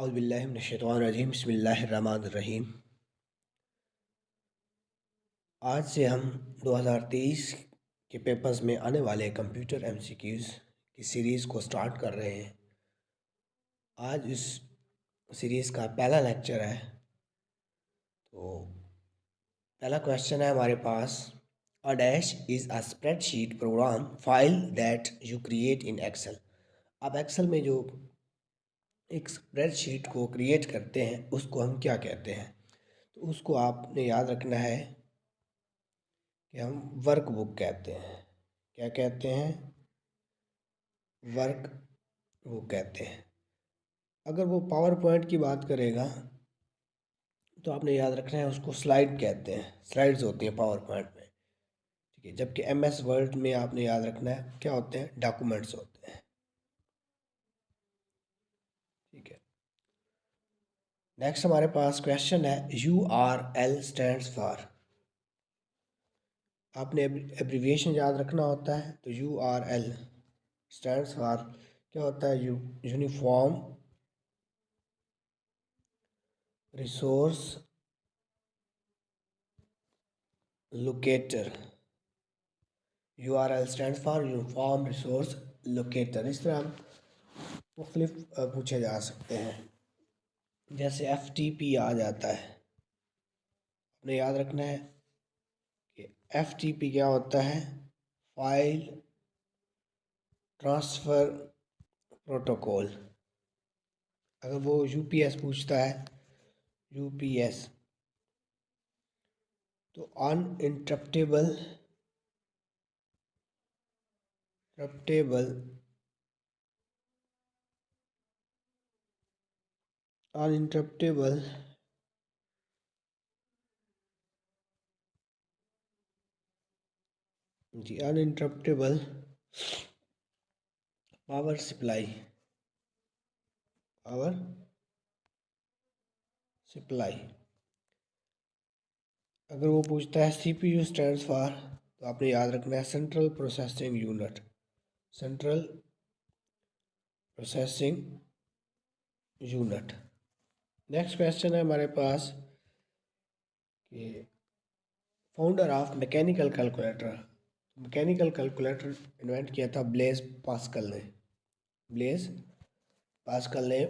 औज़ुबिल्लाहि मिनश्शैतानिर्रजीम बिस्मिल्लाहिर्रहमानिर्रहीम। आज से हम 2023 के पेपर्स में आने वाले कंप्यूटर एमसीक्यूज़ की सीरीज़ को स्टार्ट कर रहे हैं। आज इस सीरीज़ का पहला लेक्चर है। तो पहला क्वेश्चन है हमारे पास, a dash is a spreadsheet program file that you create in Excel. अब एक्सेल में जो एक स्प्रेडशीट को क्रिएट करते हैं उसको हम क्या कहते हैं? तो उसको आपने याद रखना है कि हम वर्क बुक कहते हैं। क्या कहते हैं? वर्क बुक कहते हैं। अगर वो पावर पॉइंट की बात करेगा तो आपने याद रखना है उसको स्लाइड कहते हैं। स्लाइड्स होती हैं पावर पॉइंट में, ठीक है। जबकि एमएस वर्ड में आपने याद रखना है क्या होते हैं? डॉक्यूमेंट्स होते हैं, ठीक है। नेक्स्ट हमारे पास क्वेश्चन है, URL स्टैंड्स फॉर। आपने एब्रीविएशन याद रखना होता है। तो URL स्टैंड्स फॉर क्या होता है? Uniform resource locator. URL stand for uniform resource locator. इस तरह मुख्तलिफ पूछे जा सकते हैं। जैसे FTP आ जाता है, आपने याद रखना है कि FTP क्या होता है? File transfer protocol. अगर वो UPS पूछता है, UPS, तो uninterruptible uninterruptible uninterruptible power supply अगर वो पूछता है CPU स्टैंड्स फॉर, तो आपने याद रखना है central processing unit. Next question है हमारे पास कि founder of mechanical calculator invent किया था ब्लेज पास्कल ने।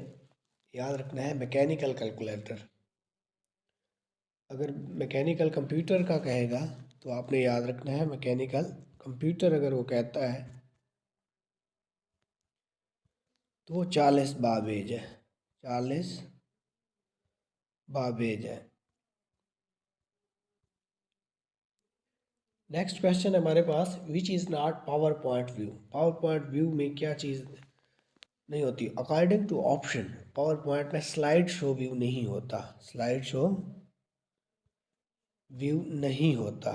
याद रखना है मैकेनिकल कैलकुलेटर। अगर मैकेनिकल कंप्यूटर का कहेगा तो आपने याद रखना है मैकेनिकल कंप्यूटर। अगर वो कहता है तो वो 40 बाबेज है। नेक्स्ट क्वेश्चन है हमारे पास, which is not power point view. Power point view में क्या चीज़ नहीं होती? According to option, power point में स्लाइड शो व्यू नहीं होता।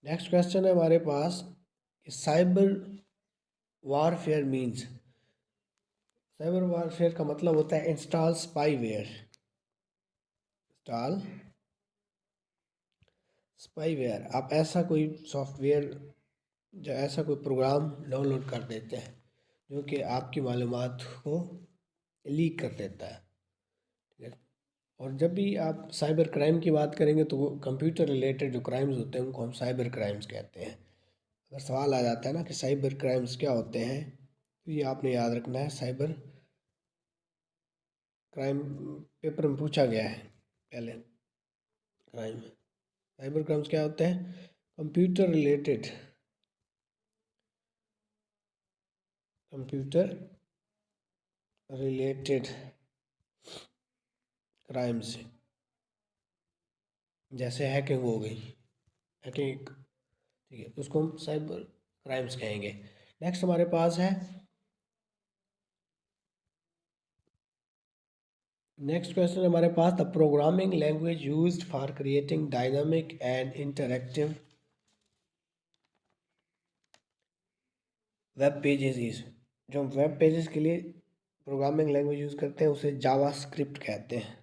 नेक्स्ट क्वेश्चन है हमारे पास, cyber warfare means. Cyber warfare का मतलब होता है इंस्टॉल स्पाईवेयर। आप ऐसा कोई सॉफ्टवेयर या ऐसा कोई प्रोग्राम डाउनलोड कर देते हैं जो कि आपकी मालूमात को लीक कर देता है, ठीक है। और जब भी आप साइबर क्राइम की बात करेंगे तो वो कंप्यूटर रिलेटेड जो क्राइम्स होते हैं उनको हम साइबर क्राइम्स कहते हैं। अगर सवाल आ जाता है ना कि साइबर क्राइम्स क्या होते हैं, तो ये आपने याद रखना है। साइबर क्राइम पेपर में पूछा गया है पहले। साइबर क्राइम्स क्या होते हैं? कंप्यूटर रिलेटेड क्राइम्स, जैसे हैकिंग हो गई, ठीक है, उसको हम साइबर क्राइम्स कहेंगे। नेक्स्ट हमारे पास है, नेक्स्ट क्वेश्चन हमारे पास, the programming language used for creating dynamic and interactive web pages is. जो हम वेब पेजेस के लिए प्रोग्रामिंग लैंग्वेज यूज़ करते हैं उसे जावा स्क्रिप्ट कहते हैं।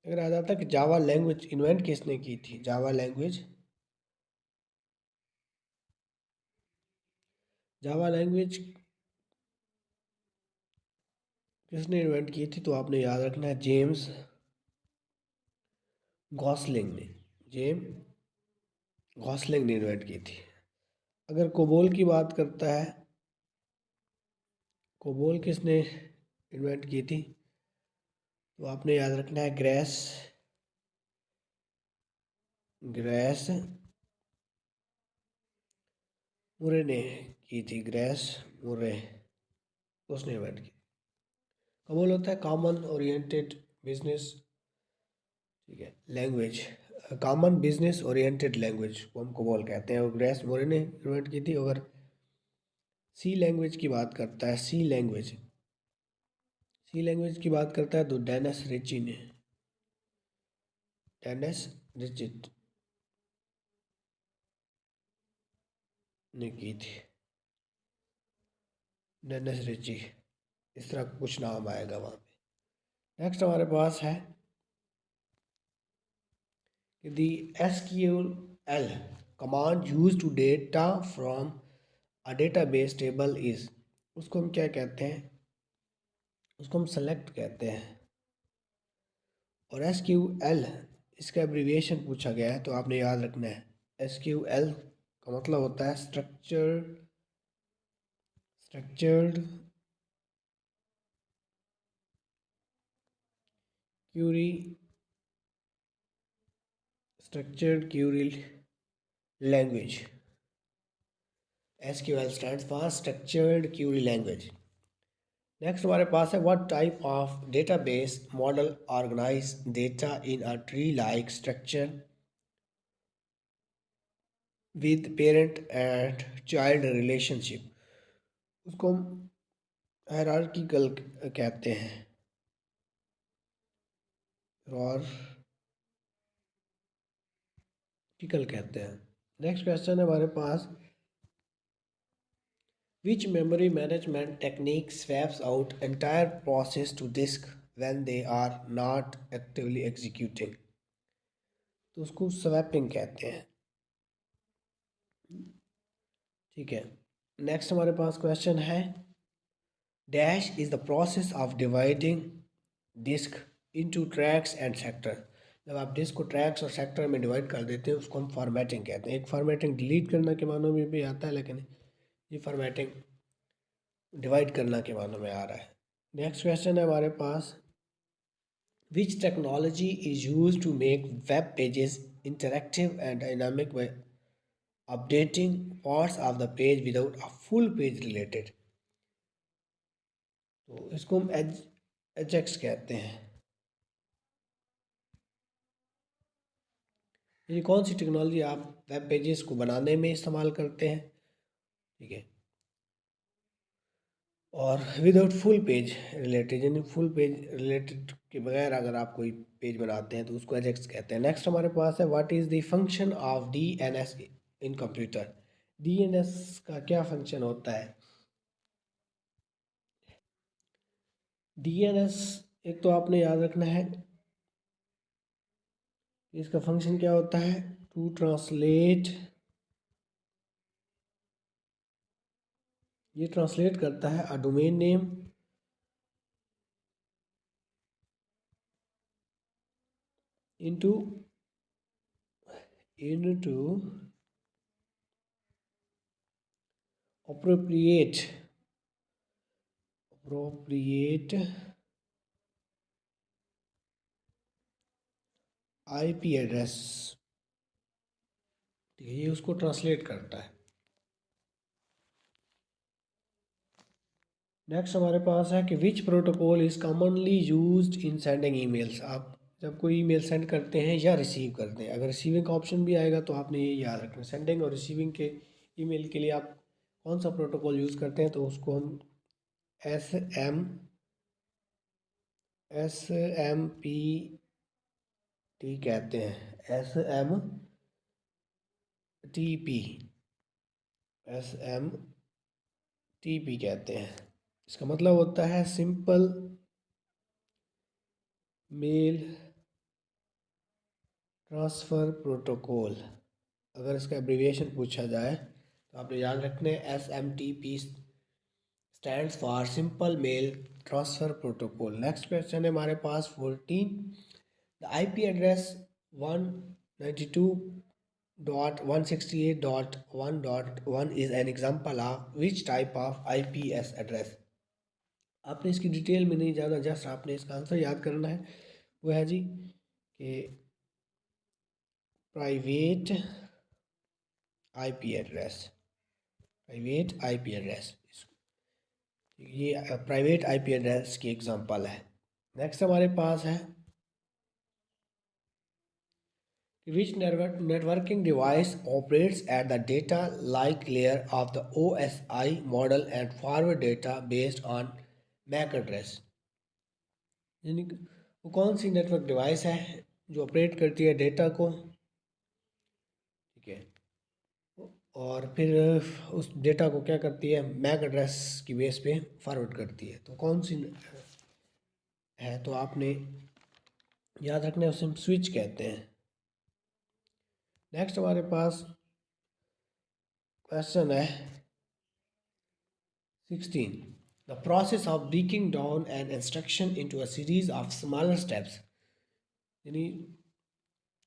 अगर आ जाता कि जावा लैंग्वेज इन्वेंट किसने की थी? जावा लैंग्वेज जावा लैंग्वेज किसने इन्वेंट की थी? तो आपने याद रखना है जेम्स गॉसलिंग ने। जेम्स गॉसलिंग ने इन्वेंट की थी। अगर कोबोल की बात करता है, कोबोल किसने इन्वेंट की थी? तो आपने याद रखना है ग्रेस ग्रेस मुरे ने की थी। ग्रेस मुरे उसने इन्वेंट की। कोबोल होता है कॉमन ओरिएंटेड बिजनेस, ठीक है, language. Common business oriented language को हम कोबोल कहते हैं, और ग्रेस मोरे ने इन्वेंट की थी। अगर सी लैंग्वेज की बात करता है, सी लैंग्वेज की बात करता है तो डेनिस रिचिट ने की थी। डेनिस रिची, इस तरह का कुछ नाम आएगा वहाँ पे। नेक्स्ट हमारे पास है the SQL command use to data from a database table is. उसको हम क्या कहते हैं? उसको हम सेलेक्ट कहते हैं। और SQL इसका एब्रीविएशन पूछा गया है तो आपने याद रखना है SQL का मतलब होता है structured query structured query language. SQL stands for structured query language. Next हमारे पास है what type of database model organize data in a tree like structure with parent and child relationship. उसको हम हायरार्किकल कहते हैं और टिकल कहते हैं। नेक्स्ट क्वेश्चन है हमारे पास which memory management technique swaps out entire process to disk when they are not actively executing. तो उसको स्वैपिंग कहते हैं, ठीक है। नेक्स्ट हमारे पास क्वेश्चन है dash is the process of dividing disk into tracks and sector. जब आप डिस्क को ट्रैक्स और सेक्टर में डिवाइड कर देते हैं उसको हम फॉर्मेटिंग कहते हैं। एक फॉर्मेटिंग डिलीट करना के मानों में भी आता है, लेकिन ये फॉर्मेटिंग डिवाइड करना के मानों में आ रहा है। नेक्स्ट क्वेश्चन है हमारे पास which technology is use to make web pages interactive and dynamic by updating parts of the page without a full page related. तो इसको हम एजेक्स कहते हैं। ये कौन सी टेक्नोलॉजी आप वेब पेजेस को बनाने में इस्तेमाल करते हैं, ठीक है, और विदाउट फुल पेज रिलेटेड, यानी फुल पेज रिलेटेड के बगैर अगर आप कोई पेज बनाते हैं तो उसको एजेक्स कहते हैं। नेक्स्ट हमारे पास है what is the function of DNS in computer. DNS का क्या फंक्शन होता है? DNS एक तो आपने याद रखना है इसका फंक्शन क्या होता है, टू ट्रांसलेट, ये ट्रांसलेट करता है a domain name into appropriate IP address, ठीक है, ये उसको ट्रांसलेट करता है। नेक्स्ट हमारे पास है कि विच protocol is commonly used in sending emails. आप जब कोई ईमेल सेंड करते हैं या रिसीव करते हैं, अगर रिसीविंग का ऑप्शन भी आएगा तो आपने ये याद रखना, सेंडिंग और रिसीविंग के ईमेल के लिए आप कौन सा प्रोटोकॉल यूज़ करते हैं? तो उसको हम SMPT कहते हैं। SMTP कहते हैं। इसका मतलब होता है सिंपल मेल ट्रांसफ़र प्रोटोकॉल। अगर इसका एब्रीविएशन पूछा जाए आपने याद रखना है SMTP stands for simple mail transfer protocol. Next question है हमारे पास 14। The IP address 192.168.1.1 is an example of which type of IPS address. आपने इसकी डिटेल में नहीं जाना, जस्ट आपने इसका आंसर याद करना है। वो है जी कि private IP address, private IP address, ये प्राइवेट IP एड्रेस की एग्जांपल है। नेक्स्ट हमारे पास है which networking device operates at the data like layer of the OSI model and forward data based on MAC address। यानी कि वो कौन सी नेटवर्क डिवाइस है जो ऑपरेट करती है डेटा को, ठीक है, और फिर उस डेटा को क्या करती है, मैक एड्रेस की बेस पे फॉरवर्ड करती है। तो कौन सी है, तो आपने याद रखना है, उसे हम स्विच कहते हैं। नेक्स्ट हमारे पास क्वेश्चन है 16। The process of breaking down an instruction into a series of smaller steps. यानी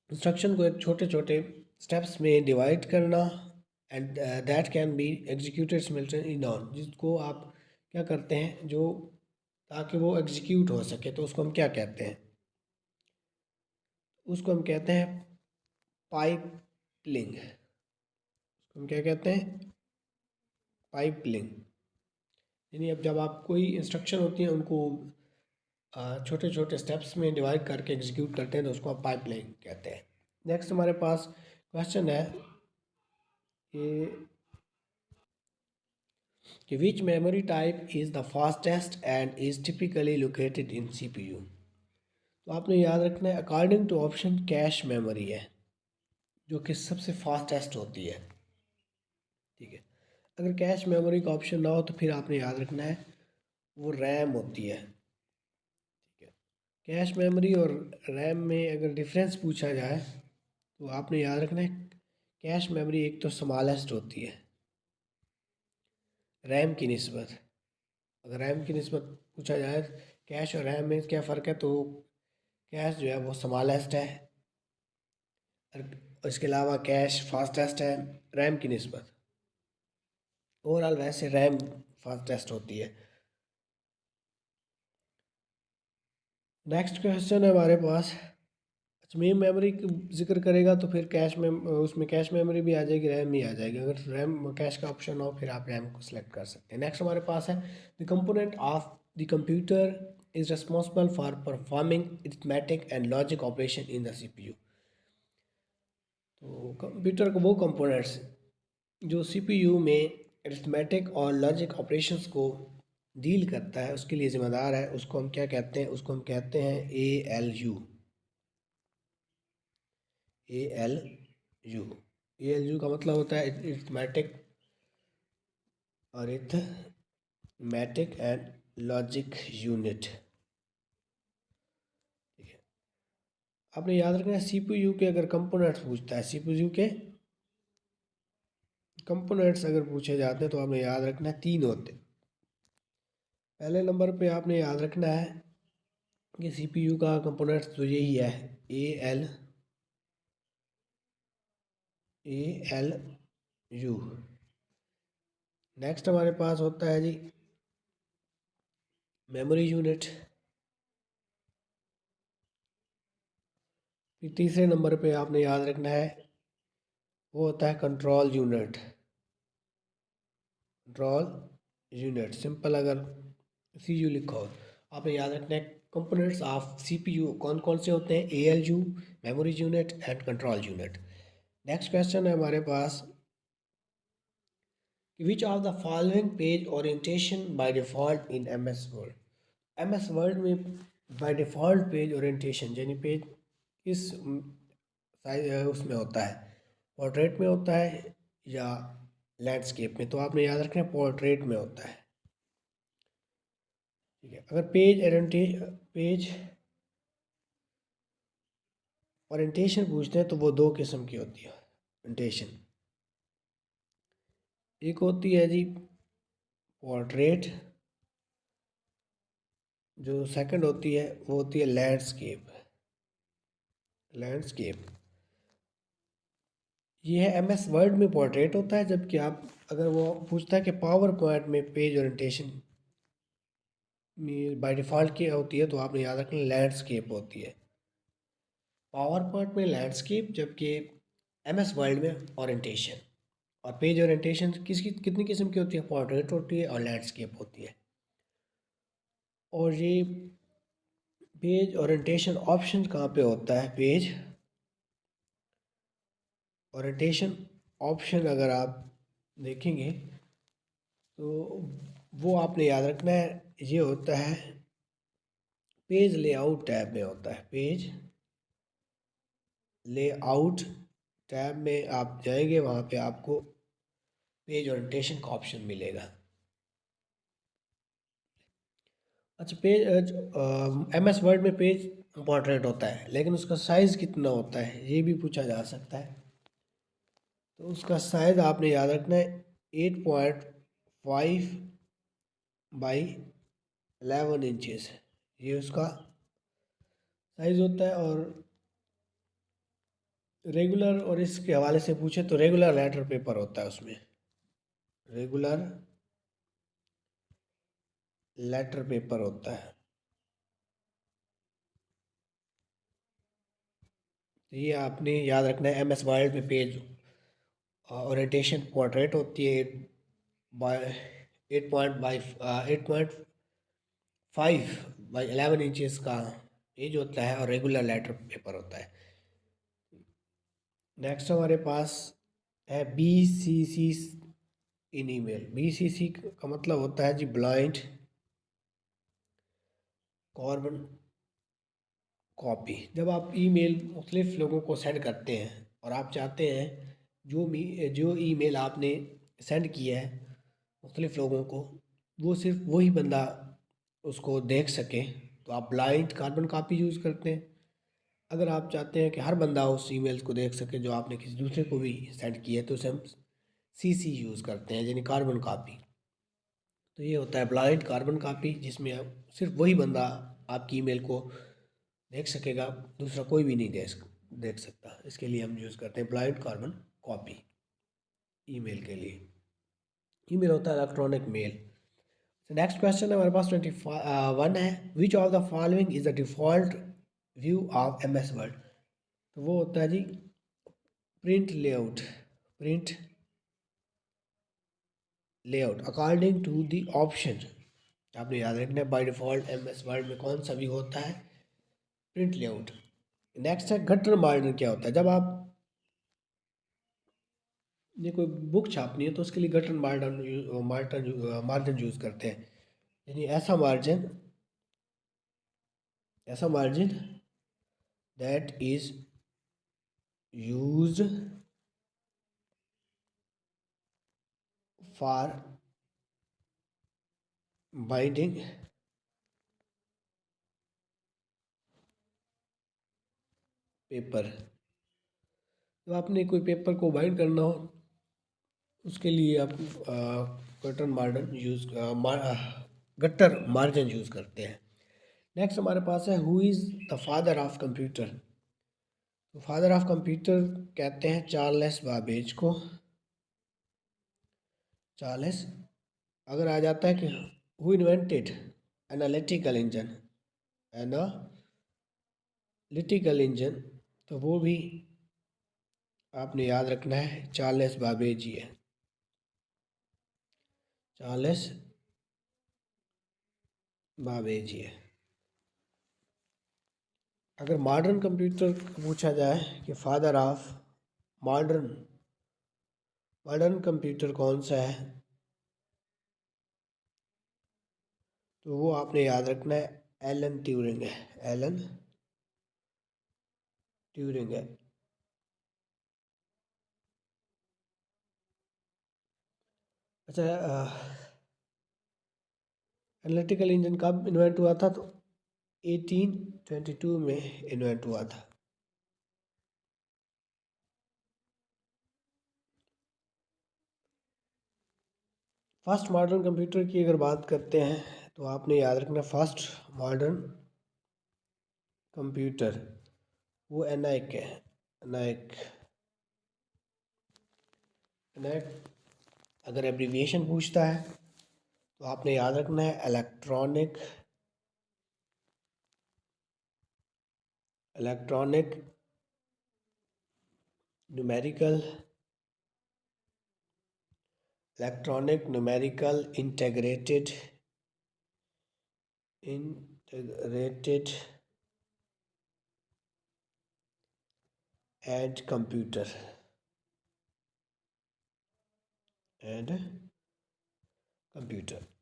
इंस्ट्रक्शन को एक छोटे छोटे स्टेप्स में डिवाइड करना, and that can be executed simultaneously on, जिसको आप क्या करते हैं, जो ताकि वो एग्जीक्यूट हो सके, तो उसको हम क्या कहते हैं, उसको हम कहते हैं पाइपलिंग। हम क्या कहते हैं, पाइपलिंग। यानी अब जब आप कोई इंस्ट्रक्शन होती है उनको छोटे छोटे स्टेप्स में डिवाइड करके एग्जीक्यूट करते हैं, तो उसको आप पाइपलाइन कहते हैं। नेक्स्ट हमारे पास क्वेश्चन है कि which memory type is the fastest and is typically located in CPU। तो आपने याद रखना है according to option cache memory है जो कि सबसे फास्टेस्ट होती है, ठीक है। अगर कैश मेमोरी का ऑप्शन ना हो तो फिर आपने याद रखना है वो रैम होती है, ठीक है। कैश मेमोरी और रैम में अगर डिफरेंस पूछा जाए तो आपने याद रखना है कैश मेमोरी एक तो स्मॉलेस्ट होती है रैम की निस्बत। अगर रैम की निस्बत पूछा जाए कैश और रैम में क्या फ़र्क है, तो कैश जो है वो स्मॉलेस्ट है, और इसके अलावा कैश फास्टेस्ट है रैम की निस्बत। ओवरऑल वैसे रैम फास्टेस्ट होती है। नेक्स्ट क्वेश्चन है हमारे पास, मेन मेमोरी जिक्र करेगा तो फिर कैश में उसमें कैश मेमोरी भी आ जाएगी, रैम भी आ जाएगी। अगर रैम कैश का ऑप्शन हो फिर आप रैम को सिलेक्ट कर सकते हैं। नेक्स्ट हमारे पास है the component of the computer is responsible for performing arithmetic and logic operation in the CPU। तो कंप्यूटर को वो कंपोनेंट्स जो CPU में अरिथमेटिक और लॉजिक ऑपरेशंस को डील करता है, उसके लिए ज़िम्मेदार है, उसको हम क्या कहते हैं, उसको हम कहते हैं ALU। ALU का मतलब होता है अरिथमेटिक एंड लॉजिक यूनिट, ठीक है। आपने याद रखना है CPU के अगर कंपोनेंट्स पूछता है, CPU के कंपोनेंट्स अगर पूछे जाते हैं तो आपने याद रखना है 3 होते हैं। पहले नंबर पे आपने याद रखना है कि CPU का कंपोनेंट्स तो यही है ALU। नेक्स्ट हमारे पास होता है जी मेमोरी यूनिट। फिर तीसरे नंबर पे आपने याद रखना है वो होता है control unit. Control unit simple अगर CU लिखा हो, आपने याद रखना है कंपोनेंट्स ऑफ CPU कौन कौन से होते हैं, ALU, memory unit and control unit. Next question है हमारे पास which of the following page orientation by default in MS word. MS word में बाय डिफ़ॉल्ट पेज ओरिएंटेशन यानी पेज किस साइज उसमें होता है, पोर्ट्रेट में होता है या लैंडस्केप में। तो आपने याद रखना है पोर्ट्रेट में होता है, ठीक है। अगर पेज ओरिएंटेशन पूछते हैं तो वो 2 किस्म की होती है ओरिएंटेशन। एक होती है जी पोर्ट्रेट, जो सेकंड होती है वो होती है लैंडस्केप। लैंडस्केप ये है एमएस वर्ड में पोर्ट्रेट होता है, जबकि आप अगर वो पूछता है कि पावर पॉइंट में पेज ओरिएंटेशन में बाय डिफ़ॉल्ट क्या होती है, तो आपने याद रखना लैंडस्केप होती है। पावर पॉइंट में लैंडस्केप, जबकि एमएस वर्ड में ओरिएंटेशन। और पेज ओरिएंटेशन किसकी कितनी किस्म की होती है, पोर्ट्रेट होती है और लैंडस्केप होती है। और ये पेज ओरिएंटेशन ऑप्शन कहाँ पे होता है, पेज ओरिएंटेशन ऑप्शन अगर आप देखेंगे तो वो आपने याद रखना है, ये होता है पेज लेआउट टैब में होता है। पेज लेआउट टैब में आप जाएंगे, वहाँ पे आपको पेज ओरिएंटेशन का ऑप्शन मिलेगा। अच्छा, पेज एम एस वर्ड में पेज पोर्ट्रेट होता है, लेकिन उसका साइज़ कितना होता है ये भी पूछा जा सकता है। तो उसका साइज़ आपने याद रखना है 8.5 बाई 11 इंचेस, ये उसका साइज़ होता है। और रेगुलर और इसके हवाले से पूछे तो रेगुलर लेटर पेपर होता है उसमें, रेगुलर लेटर पेपर होता है। तो ये आपने याद रखना है, एम एस वर्ड में पेज ओरिएंटेशन पोर्ट्रेट होती है 8.5 बाई 11 इंचेस का पेज होता है, और रेगुलर लेटर पेपर होता है। नेक्स्ट हमारे पास है B C C in email. B C C का मतलब होता है जी ब्लाइंड कार्बन कॉपी। जब आप ईमेल मुख्तलिफ लोगों को सेंड करते हैं और आप चाहते हैं जो ईमेल आपने सेंड किया है मुख्तलिफ लोगों को, वो सिर्फ वही बंदा उसको देख सके, तो आप ब्लाइंड कार्बन कॉपी यूज़ करते हैं। अगर आप चाहते हैं कि हर बंदा उस ईमेल को देख सके जो आपने किसी दूसरे को भी सेंड किया है, तो उसे हम सीसी यूज़ करते हैं, यानी कार्बन कॉपी। तो ये होता है ब्लाइंड कार्बन कॉपी, जिसमें आप सिर्फ वही बंदा आपकी ईमेल को देख सकेगा, दूसरा कोई भी नहीं देख सकता। इसके लिए हम यूज़ करते हैं ब्लाइंड कार्बन कॉपी ईमेल के लिए। ईमेल होता है इलेक्ट्रॉनिक मेल। नेक्स्ट क्वेश्चन है हमारे पास 21 है, which of the following is the default view of M S Word. तो वो होता है जी print layout. Print layout according to the option. आपने याद रखना है by default M S Word में कौन सा व्यू होता है, प्रिंट लेआउट। नेक्स्ट है गटर मार्जिन क्या होता है। जब आप ये कोई बुक छापनी है तो उसके लिए गटर मार्जिन यूज़ करते हैं, यानी ऐसा margin that is used for binding paper. जब आपने कोई पेपर को बाइंड करना हो उसके लिए आप गट्टर मार्जिन यूज़ करते हैं। नेक्स्ट हमारे पास है who is the father of computer. तो फादर ऑफ कंप्यूटर कहते हैं चार्ल्स बाबेज को। चार्ल्स। अगर आ जाता है कि who invented analytical engine, analytical engine, तो वो भी आपने याद रखना है चार्ल्स बाबेज ही है। चार्ल्स बाबेज ही है। अगर मॉडर्न कंप्यूटर पूछा जाए कि father of modern modern computer कौन सा है, तो वो आपने याद रखना है एलन ट्यूरिंग है। एलन ट्यूरिंग है। अच्छा, एनालिटिकल इंजन कब इन्वेंट हुआ था, तो 1822 में इन्वेंट हुआ था। फर्स्ट मॉडर्न कंप्यूटर की अगर बात करते हैं तो आपने याद रखना फर्स्ट मॉडर्न कंप्यूटर वो एनाक है। एनाक एनाक अगर एब्रीविएशन पूछता है तो आपने याद रखना है electronic numerical integrated and computer.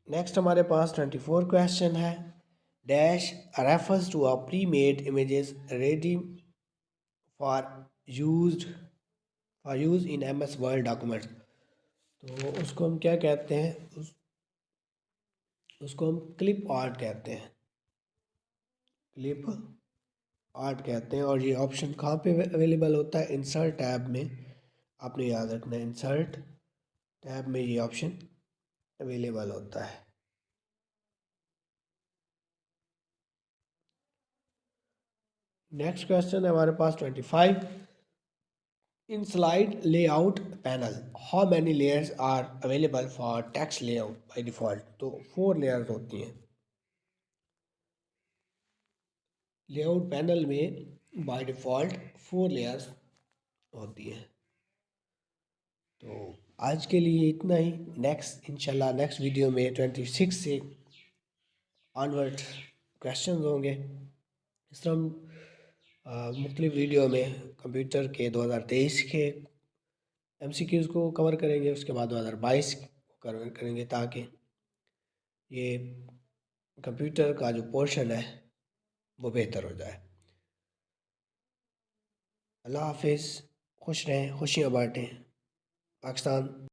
Next हमारे पास 24 क्वेश्चन है। Dash refers to a pre made images ready for use in MS word documents. तो उसको हम क्या कहते हैं, उसको हम क्लिप आर्ट कहते हैं। क्लिप आर्ट कहते हैं। और ये ऑप्शन कहाँ पे अवेलेबल होता है, इंसर्ट टैब में। आपने याद रखना है इंसर्ट टैब में ये ऑप्शन अवेलेबल होता है। नेक्स्ट क्वेश्चन है हमारे पास 25। In slide layout panel how many layers are available for text layout by default. तो 4 लेयर्स होती हैं लेआउट पैनल में। बाय डिफ़ॉल्ट 4 लेयर्स होती हैं। तो आज के लिए इतना ही। नेक्स्ट इंशाल्लाह नेक्स्ट वीडियो में 26 से ऑनवर्ड क्वेश्चंस होंगे। इस तरह हम मुख्तलिफ वीडियो में कंप्यूटर के 2023 के MCQs को कवर करेंगे, उसके बाद 2022 को कवर करेंगे, ताकि ये कंप्यूटर का जो पोर्शन है वो बेहतर हो जाए। अल्लाह हाफिज़। खुश रहें, खुशियाँ बाँटें। पाकिस्तान।